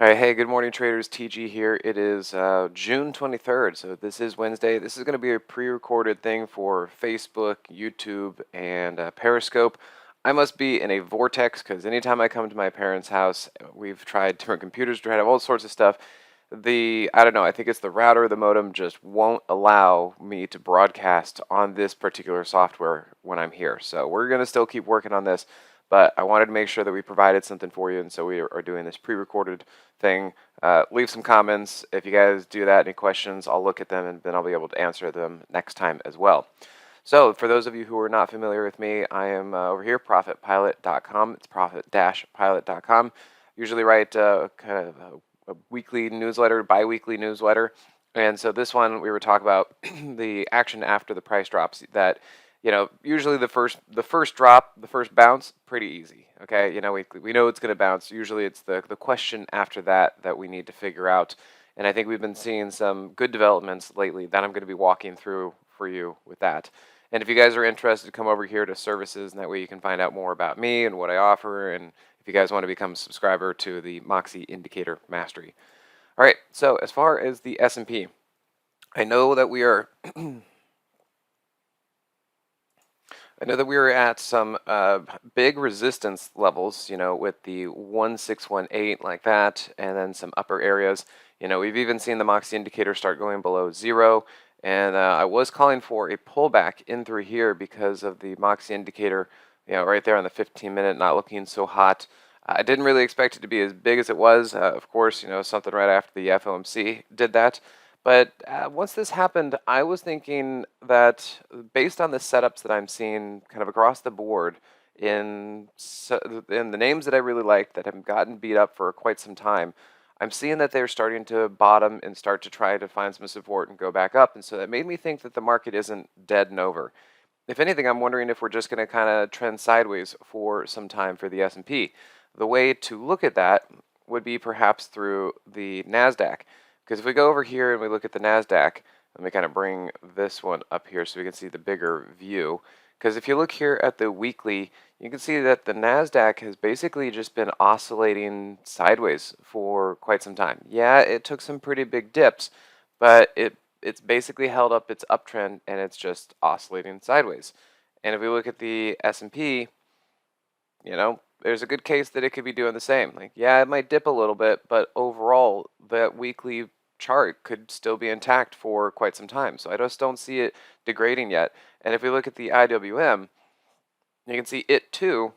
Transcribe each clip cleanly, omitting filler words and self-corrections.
All right, hey, good morning, traders. TG here. It is June 23rd, so this is Wednesday. This is going to be a pre-recorded thing for Facebook, YouTube, and Periscope. I must be in a vortex because anytime I come to my parents' house, we've tried different computers, tried all sorts of stuff. I don't know, I think it's the router or the modem just won't allow me to broadcast on this particular software when I'm here. So we're going to still keep working on this. But I wanted to make sure that we provided something for you, and so we are doing this pre-recorded thing. Leave some comments. If you guys do that, any questions, I'll look at them, and then I'll be able to answer them next time as well. So for those of you who are not familiar with me, I am over here, profitpilot.com. It's profit-pilot.com. Usually write kind of a weekly newsletter, bi-weekly newsletter. And so this one, we were talking about the action after the price drops that usually the first drop, the first bounce, pretty easy. Okay, we know it's going to bounce. Usually it's the question after that we need to figure out. And I think we've been seeing some good developments lately that I'm going to be walking through for you with that. And if you guys are interested, come over here to services, and that way you can find out more about me and what I offer. And if you guys want to become a subscriber to the Moxie Indicator Mastery. All right, so as far as the S&P, I know that we are at some big resistance levels, with the 1618 like that, and then some upper areas. We've even seen the Moxie indicator start going below zero, and I was calling for a pullback in through here because of the Moxie indicator, right there on the 15-minute, not looking so hot. I didn't really expect it to be as big as it was. Of course, something right after the FOMC did that. But once this happened, I was thinking that based on the setups that I'm seeing kind of across the board in the names that I really like that have gotten beat up for quite some time, I'm seeing that they're starting to bottom and start to try to find some support and go back up. And so that made me think that the market isn't dead and over. If anything, I'm wondering if we're just going to kind of trend sideways for some time for the S&P. The way to look at that would be perhaps through the NASDAQ. Because if we go over here and we look at the NASDAQ, let me kind of bring this one up here so we can see the bigger view. Because if you look here at the weekly, you can see that the NASDAQ has basically just been oscillating sideways for quite some time. Yeah, it took some pretty big dips, but it's basically held up its uptrend and it's just oscillating sideways. And if we look at the S&P, there's a good case that it could be doing the same. Like, yeah, it might dip a little bit, but overall, that weekly chart could still be intact for quite some time. So I just don't see it degrading yet. And if we look at the IWM, you can see it too,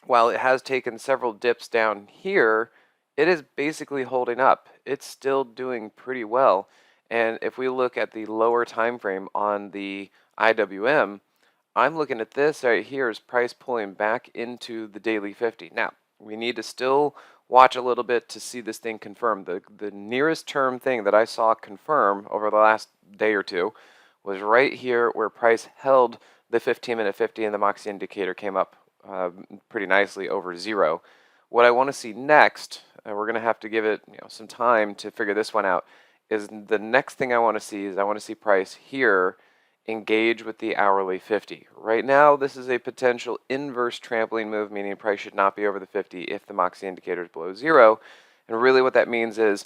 while it has taken several dips down here, it is basically holding up. It's still doing pretty well. And if we look at the lower time frame on the IWM, I'm looking at this right here as price pulling back into the daily 50. Now, we need to still watch a little bit to see this thing confirm. The nearest term thing that I saw confirm over the last day or two was right here where price held the 15-minute 50 and the Moxie indicator came up pretty nicely over zero. What I want to see next, and we're going to have to give it some time to figure this one out, is the next thing I want to see is I want to see price here engage with the hourly 50. Right now, this is a potential inverse trampoline move, meaning price should not be over the 50 if the Moxie indicator is below zero. And really what that means is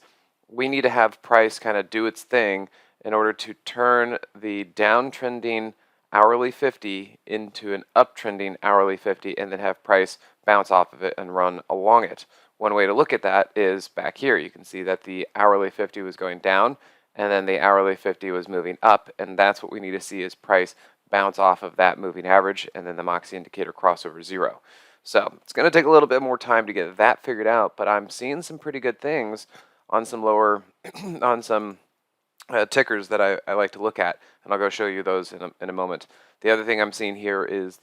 we need to have price kind of do its thing in order to turn the downtrending hourly 50 into an uptrending hourly 50 and then have price bounce off of it and run along it. One way to look at that is back here. You can see that the hourly 50 was going down, and then the hourly 50 was moving up, and that's what we need to see is price bounce off of that moving average, and then the Moxie indicator cross over zero. So it's going to take a little bit more time to get that figured out, but I'm seeing some pretty good things on some lower, on some tickers that I like to look at, and I'll go show you those in a moment. The other thing I'm seeing here is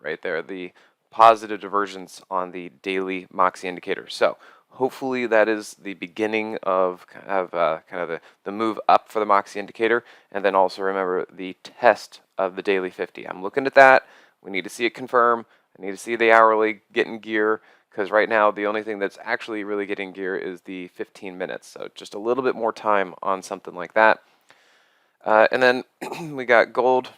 right there, the positive divergence on the daily Moxie indicator. So hopefully that is the beginning of kind of the move up for the Moxie indicator, and then also remember the test of the daily 50. I'm looking at that. We need to see it confirm. I need to see the hourly get in gear, because right now the only thing that's actually really getting gear is the 15 minutes. So just a little bit more time on something like that. And then we got gold.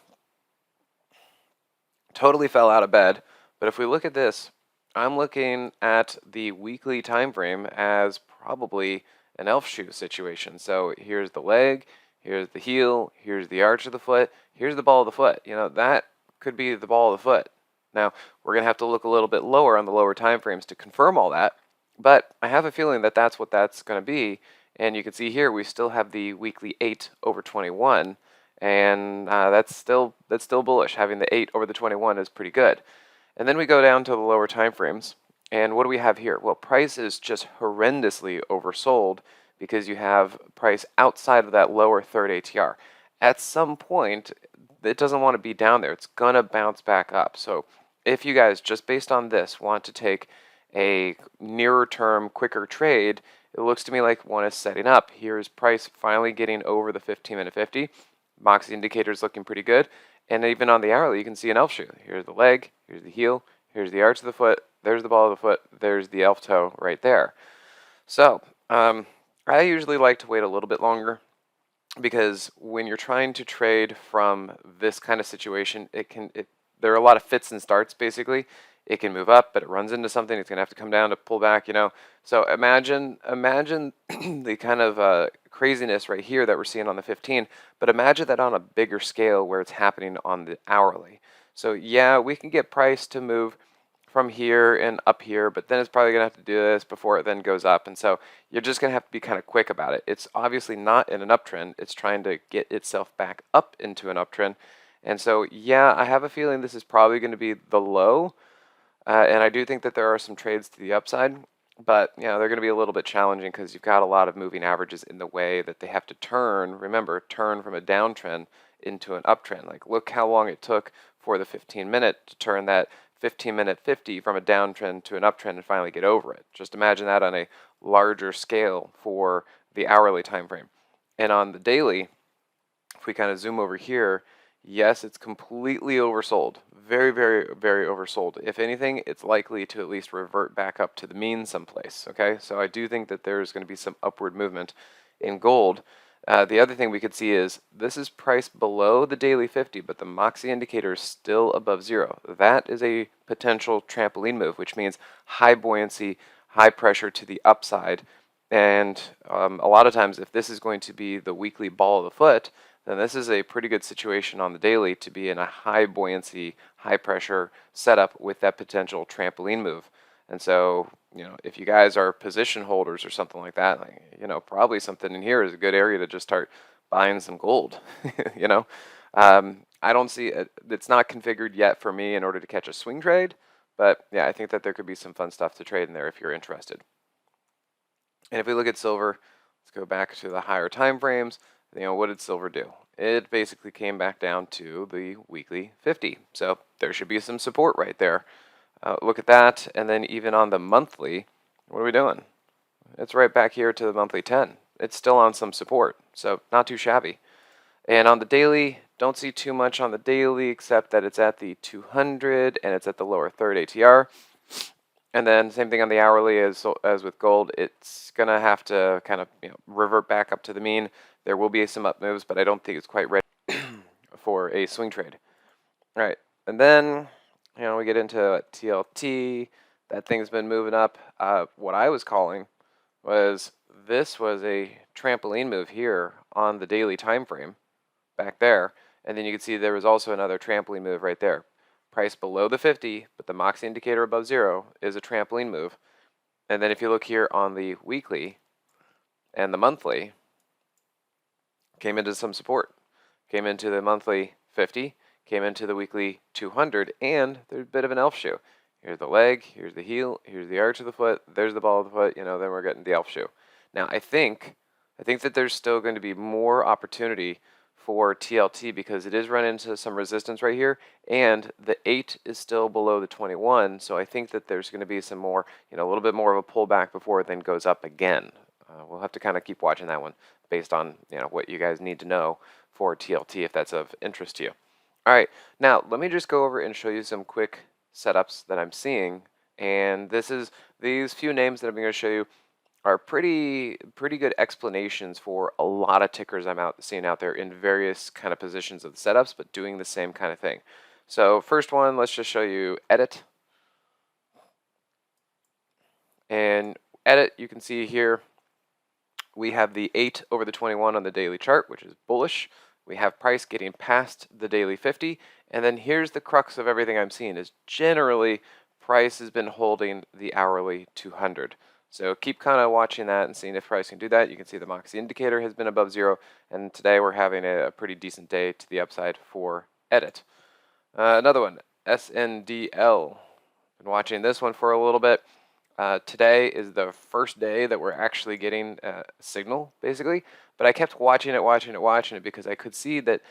Totally fell out of bed. But if we look at this, I'm looking at the weekly time frame as probably an elf shoe situation. So here's the leg, here's the heel, here's the arch of the foot, here's the ball of the foot. That could be the ball of the foot. Now, we're going to have to look a little bit lower on the lower time frames to confirm all that, but I have a feeling that that's what that's going to be. And you can see here we still have the weekly 8/21, and that's still bullish. Having the 8 over the 21 is pretty good. And then we go down to the lower time frames. And what do we have here? Well, price is just horrendously oversold because you have price outside of that lower third ATR. At some point, it doesn't want to be down there. It's going to bounce back up. So if you guys, just based on this, want to take a nearer term, quicker trade, it looks to me like one is setting up. Here's price finally getting over the 15-minute 50. Moxie indicator's looking pretty good. And even on the hourly, you can see an elf shoe. Here's the leg, here's the heel, here's the arch of the foot, there's the ball of the foot, there's the elf toe right there. So I usually like to wait a little bit longer because when you're trying to trade from this kind of situation, there are a lot of fits and starts basically. It can move up, but it runs into something. It's going to have to come down to pull back, So imagine the kind of craziness right here that we're seeing on the 15, but imagine that on a bigger scale where it's happening on the hourly. So yeah, we can get price to move from here and up here, but then it's probably going to have to do this before it then goes up. And so you're just going to have to be kind of quick about it. It's obviously not in an uptrend. It's trying to get itself back up into an uptrend. And so, yeah, I have a feeling this is probably going to be the low. And I do think that there are some trades to the upside, but they're going to be a little bit challenging because you've got a lot of moving averages in the way that they have to turn. Remember, turn from a downtrend into an uptrend. Like, look how long it took for the 15-minute to turn that 15-minute 50 from a downtrend to an uptrend and finally get over it. Just imagine that on a larger scale for the hourly time frame. And on the daily, if we kind of zoom over here, yes, it's completely oversold. Very, very, very oversold. If anything, it's likely to at least revert back up to the mean someplace. Okay, so I do think that there's going to be some upward movement in gold. The other thing we could see is this is priced below the daily 50, but the Moxie indicator is still above zero. That is a potential trampoline move, which means high buoyancy, high pressure to the upside. And a lot of times, if this is going to be the weekly ball of the foot, then this is a pretty good situation on the daily to be in a high buoyancy, high pressure setup with that potential trampoline move. And so, if you guys are position holders or something like that, probably something in here is a good area to just start buying some gold. I don't see it. It's not configured yet for me in order to catch a swing trade, but yeah, I think that there could be some fun stuff to trade in there if you're interested. And if we look at silver, let's go back to the higher time frames. What did silver do? It basically came back down to the weekly 50. So there should be some support right there. Look at that. And then even on the monthly, what are we doing? It's right back here to the monthly 10. It's still on some support, so not too shabby. And on the daily, don't see too much on the daily except that it's at the 200 and it's at the lower third ATR. And then same thing on the hourly as with gold. It's going to have to kind of revert back up to the mean. There will be some up moves, but I don't think it's quite ready for a swing trade. All right, and then we get into TLT. That thing's been moving up. What I was calling was this was a trampoline move here on the daily time frame back there, and then you can see there was also another trampoline move right there. Price below the 50, but the Moxie indicator above zero is a trampoline move. And then if you look here on the weekly and the monthly, came into some support. Came into the monthly 50, came into the weekly 200, and there's a bit of an elf shoe. Here's the leg, here's the heel, here's the arch of the foot, there's the ball of the foot, then we're getting the elf shoe. Now I think that there's still going to be more opportunity for TLT because it is running into some resistance right here, and the 8 is still below the 21, so I think that there's going to be some more, a little bit more of a pullback before it then goes up again. We'll have to kind of keep watching that one based on what you guys need to know for TLT if that's of interest to you. All right, now let me just go over and show you some quick setups that I'm seeing, and these few names that I'm going to show you are pretty good explanations for a lot of tickers I'm seeing out there in various kind of positions of the setups, but doing the same kind of thing. So first one, let's just show you edit. And edit, you can see here, we have the 8 over the 21 on the daily chart, which is bullish. We have price getting past the daily 50. And then here's the crux of everything I'm seeing is generally price has been holding the hourly 200. So keep kind of watching that and seeing if price can do that. You can see the Moxie indicator has been above zero. And today we're having a pretty decent day to the upside for edit. Another one, SNDL. Been watching this one for a little bit. Today is the first day that we're actually getting a signal, basically. But I kept watching it because I could see that,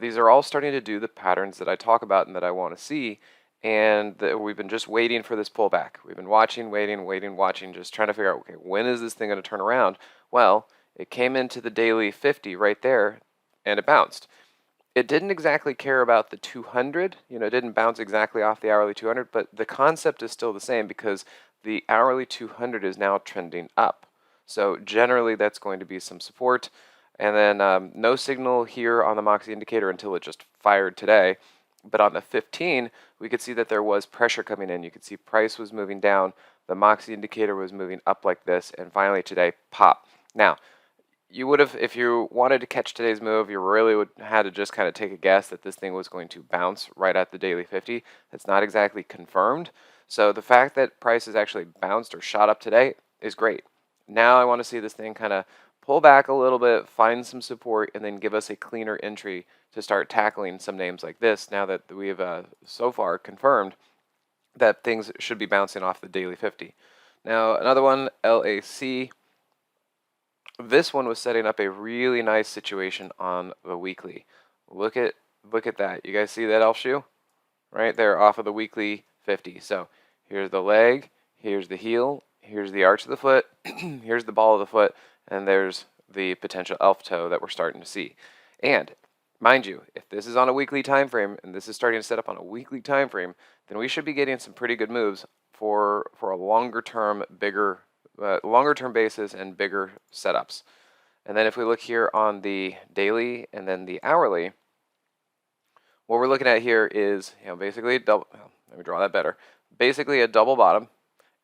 these are all starting to do the patterns that I talk about and that I want to see. And we've been just waiting for this pullback. We've been watching, waiting, watching, just trying to figure out, okay, when is this thing going to turn around? Well, it came into the daily 50 right there, and it bounced. It didn't exactly care about the 200, it didn't bounce exactly off the hourly 200, but the concept is still the same because the hourly 200 is now trending up. So generally that's going to be some support. And then no signal here on the Moxie indicator until it just fired today. But on the 15, we could see that there was pressure coming in. You could see price was moving down. The Moxie indicator was moving up like this. And finally today, pop. Now, you would have, if you wanted to catch today's move, you really would had to just kind of take a guess that this thing was going to bounce right at the daily 50. That's not exactly confirmed. So the fact that price has actually bounced or shot up today is great. Now I want to see this thing kind of pull back a little bit, find some support, and then give us a cleaner entry to start tackling some names like this now that we have so far confirmed that things should be bouncing off the daily 50. Now another one, LAC. This one was setting up a really nice situation on the weekly. Look at that. You guys see that elf shoe? Right there off of the weekly 50. So here's the leg, here's the heel, here's the arch of the foot, here's the ball of the foot, and there's the potential elf toe that we're starting to see. And mind you, if this is on a weekly time frame and this is starting to set up on a weekly time frame, then we should be getting some pretty good moves for a longer term basis and bigger setups. And then if we look here on the daily and then the hourly, what we're looking at here is, basically let me draw that better. Basically a double bottom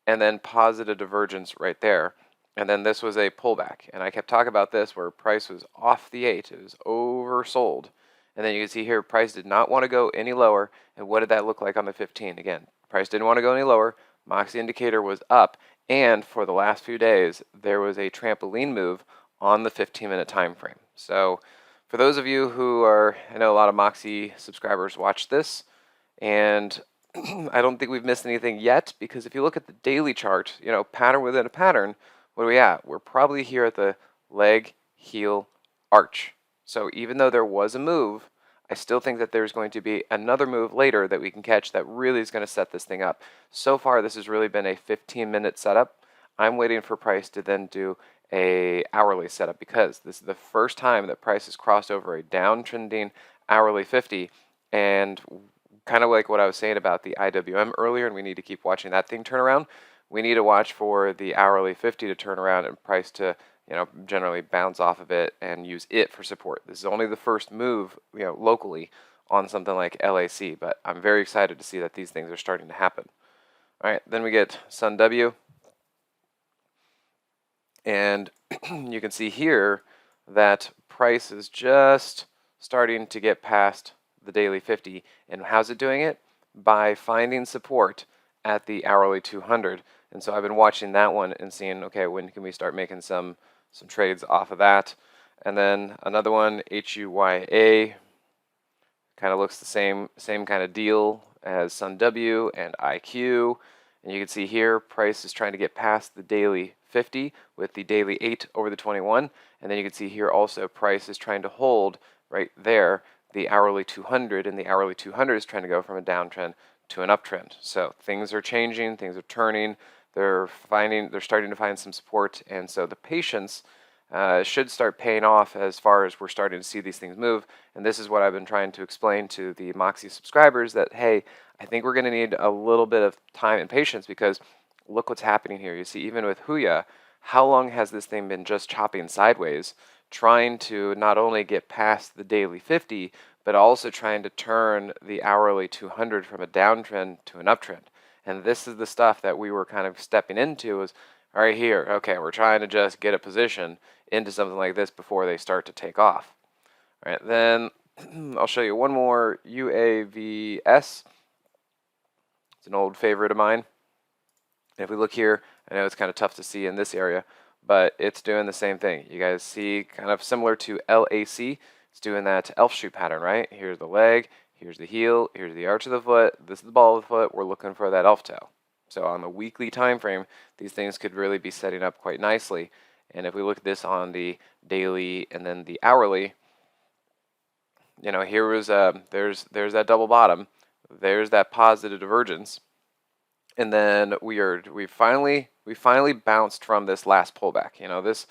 and then positive divergence right there. And then this was a pullback. And I kept talking about this where price was off the 8. It was oversold. And then you can see here price did not want to go any lower. And what did that look like on the 15? Again, price didn't want to go any lower. Moxie indicator was up. And for the last few days, there was a trampoline move on the 15-minute time frame. So for those of you who I know a lot of Moxie subscribers watch this, and I don't think we've missed anything yet, because if you look at the daily chart, pattern within a pattern, what are we at? We're probably here at the leg, heel, arch. So even though there was a move, I still think that there's going to be another move later that we can catch that really is going to set this thing up. So far, this has really been a 15-minute setup. I'm waiting for price to then do a hourly setup because this is the first time that price has crossed over a downtrending hourly 50, and kind of like what I was saying about the IWM earlier, and we need to keep watching that thing turn around. We need to watch for the hourly 50 to turn around and price to generally bounce off of it and use it for support. This is only the first move, locally on something like LAC, but I'm very excited to see that these things are starting to happen. All right, then we get Sun W, and you can see here that price is just starting to get past the daily 50. And how's it doing it? By finding support at the hourly 200. And so I've been watching that one and seeing, okay, when can we start making some trades off of that? And then another one, HUYA, kind of looks the same kind of deal as Sun W and IQ. And you can see here, price is trying to get past the daily 50 with the daily 8 over the 21. And then you can see here also, price is trying to hold right there the hourly 200, and the hourly 200 is trying to go from a downtrend to an uptrend. So things are changing, things are turning. They're starting to find some support, and so the patience should start paying off as far as we're starting to see these things move. And this is what I've been trying to explain to the Moxie subscribers, that hey, I think we're going to need a little bit of time and patience, because look what's happening here. You see, even with HUYA, how long has this thing been just chopping sideways, trying to not only get past the daily 50, but also trying to turn the hourly 200 from a downtrend to an uptrend. And this is the stuff that we were kind of stepping into is right here. Okay, we're trying to just get a position into something like this before they start to take off. All right, then I'll show you one more UAVS. It's an old favorite of mine. And if we look here, I know it's kind of tough to see in this area, but it's doing the same thing. You guys see kind of similar to LAC. It's doing that elf shoe pattern, right? Here's the leg, here's the heel, here's the arch of the foot, this is the ball of the foot. We're looking for that elf toe. So on the weekly time frame, these things could really be setting up quite nicely. And if we look at this on the daily and then the hourly, you know, here was there's that double bottom, there's that positive divergence, and then we finally bounced from this last pullback. You know, this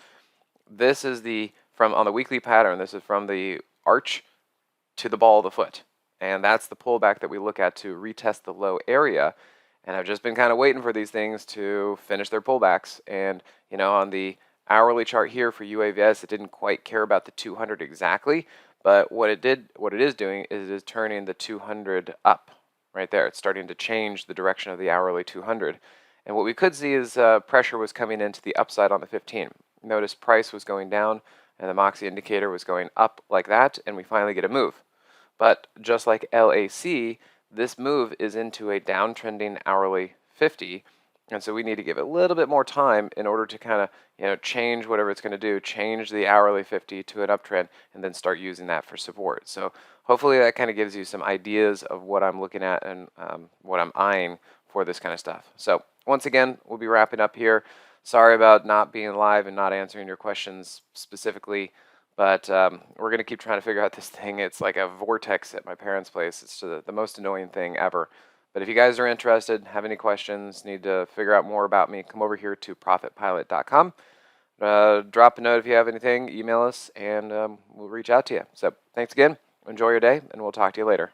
is the from on the weekly pattern. This is from the arch to the ball of the foot, and that's the pullback that we look at to retest the low area. And I've just been kind of waiting for these things to finish their pullbacks. And you know, on the hourly chart here for UAVS, it didn't quite care about the 200 exactly, but what it is doing is it is turning the 200 up. Right there, it's starting to change the direction of the hourly 200. And what we could see is pressure was coming into the upside on the 15. Notice price was going down and the Moxie indicator was going up like that, and we finally get a move. But just like LAC, this move is into a downtrending hourly 50. And so we need to give it a little bit more time in order to kind of, you know, change whatever it's going to do, change the hourly 50 to an uptrend, and then start using that for support. So hopefully that kind of gives you some ideas of what I'm looking at and what I'm eyeing for this kind of stuff. So once again, we'll be wrapping up here. Sorry about not being live and not answering your questions specifically, but we're going to keep trying to figure out this thing. It's like a vortex at my parents' place. It's the most annoying thing ever. But if you guys are interested, have any questions, need to figure out more about me, come over here to profitpilot.com. Drop a note if you have anything, email us, and we'll reach out to you. So thanks again. Enjoy your day, and we'll talk to you later.